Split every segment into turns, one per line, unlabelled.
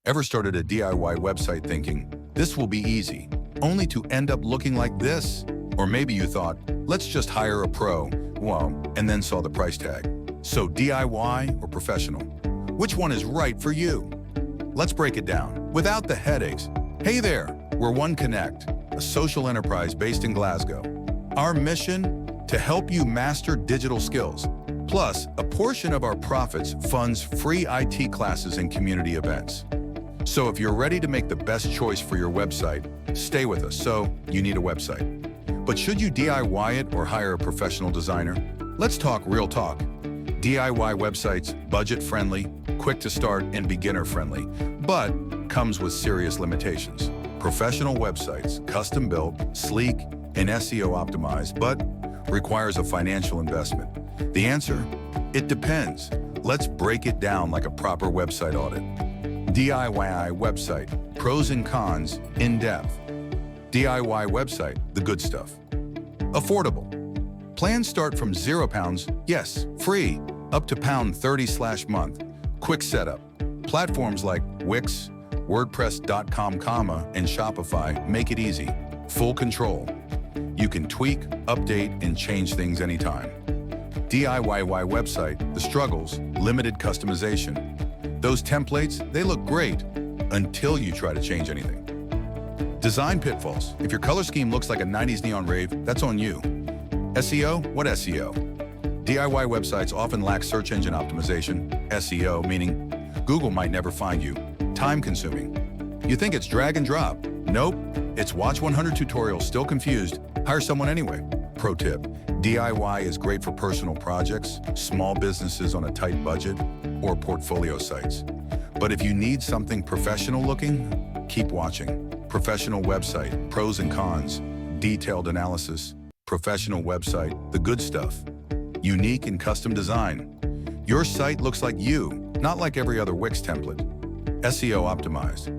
Ever started a DIY website thinking, this will be easy, only to end up looking like this? Or maybe you thought, let's just hire a pro, well, and then saw the price tag. So DIY or professional? Which one is right for you? Let's break it down, without the headaches. Hey there, we're OneConnect, a social enterprise based in Glasgow. Our mission? To help you master digital skills. Plus, a portion of our profits funds free IT classes and community events. So if you're ready to make the best choice for your website, stay with us. So, you need a website. But should you DIY it or hire a professional designer? Let's talk real talk. DIY websites, budget-friendly, quick to start, and beginner-friendly, but comes with serious limitations. Professional websites, custom-built, sleek, and SEO optimized, but requires a financial investment. The answer? It depends. Let's break it down like a proper website audit. DIY website, pros and cons, in depth. DIY website, the good stuff. Affordable. Plans start from £0, yes, free, up to £30/month. Quick setup. Platforms like Wix, WordPress.com, and Shopify make it easy. Full control. You can tweak, update, and change things anytime. DIY website, the struggles, limited customization. Those templates, they look great until you try to change anything. Design pitfalls. If your color scheme looks like a 90s neon rave, that's on you. SEO? What SEO? DIY websites often lack search engine optimization, SEO, meaning Google might never find you. Time-consuming. You think it's drag and drop. Nope, it's watch 100 tutorials, still confused, hire someone anyway. Pro tip, DIY is great for personal projects, small businesses on a tight budget, or portfolio sites. But if you need something professional looking, keep watching. Professional website, pros and cons, detailed analysis. Professional website, the good stuff. Unique and custom design. Your site looks like you, not like every other Wix template. SEO optimized.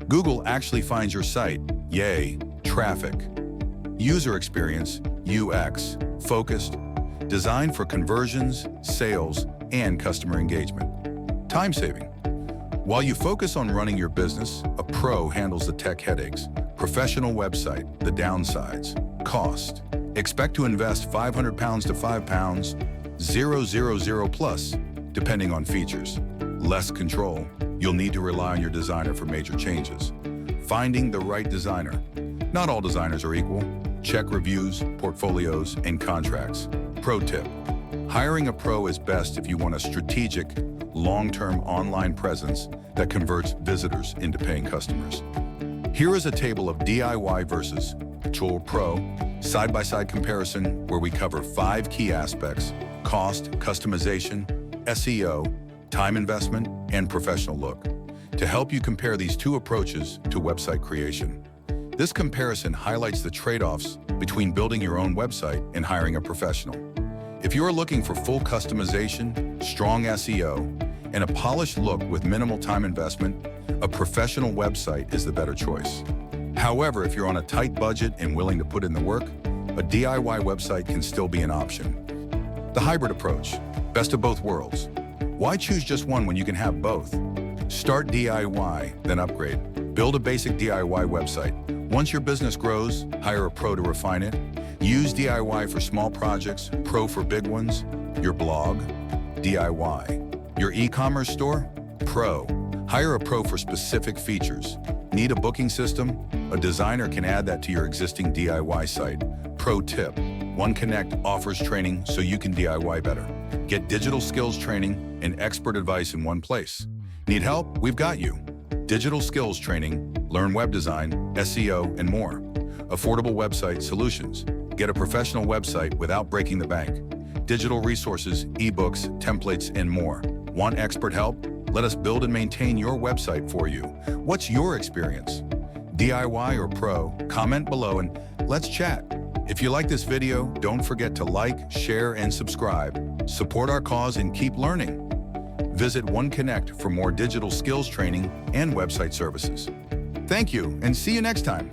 Google actually finds your site, yay, traffic. User experience, UX, focused, designed for conversions, sales, and customer engagement. Time saving. While you focus on running your business, a pro handles the tech headaches. Professional website, the downsides. Cost. Expect to invest £500 to £5, 000 plus, depending on features. Less control. You'll need to rely on your designer for major changes. Finding the right designer. Not all designers are equal. Check reviews, portfolios, and contracts. Pro tip. Hiring a pro is best if you want a strategic, long-term online presence that converts visitors into paying customers. Here is a table of DIY versus Tool Pro, side-by-side comparison where we cover 5 key aspects: cost, customization, SEO, time investment, and professional look, to help you compare these two approaches to website creation. This comparison highlights the trade-offs between building your own website and hiring a professional. If you are looking for full customization, strong SEO, and a polished look with minimal time investment, a professional website is the better choice. However, if you're on a tight budget and willing to put in the work, a DIY website can still be an option. The hybrid approach, best of both worlds. Why choose just one when you can have both? Start DIY, then upgrade. Build a basic DIY website. Once your business grows, hire a pro to refine it. Use DIY for small projects, pro for big ones. Your blog, DIY. Your e-commerce store, pro. Hire a pro for specific features. Need a booking system? A designer can add that to your existing DIY site. Pro tip, OneConnect offers training so you can DIY better. Get digital skills training and expert advice in one place. Need help? We've got you. Digital skills training, learn web design, SEO, and more. Affordable website solutions. Get a professional website without breaking the bank. Digital resources, ebooks, templates, and more. Want expert help? Let us build and maintain your website for you. What's your experience? DIY or pro? Comment below and let's chat. If you like this video, don't forget to like, share, and subscribe. Support our cause and keep learning. Visit OneConnect for more digital skills training and website services. Thank you, and see you next time.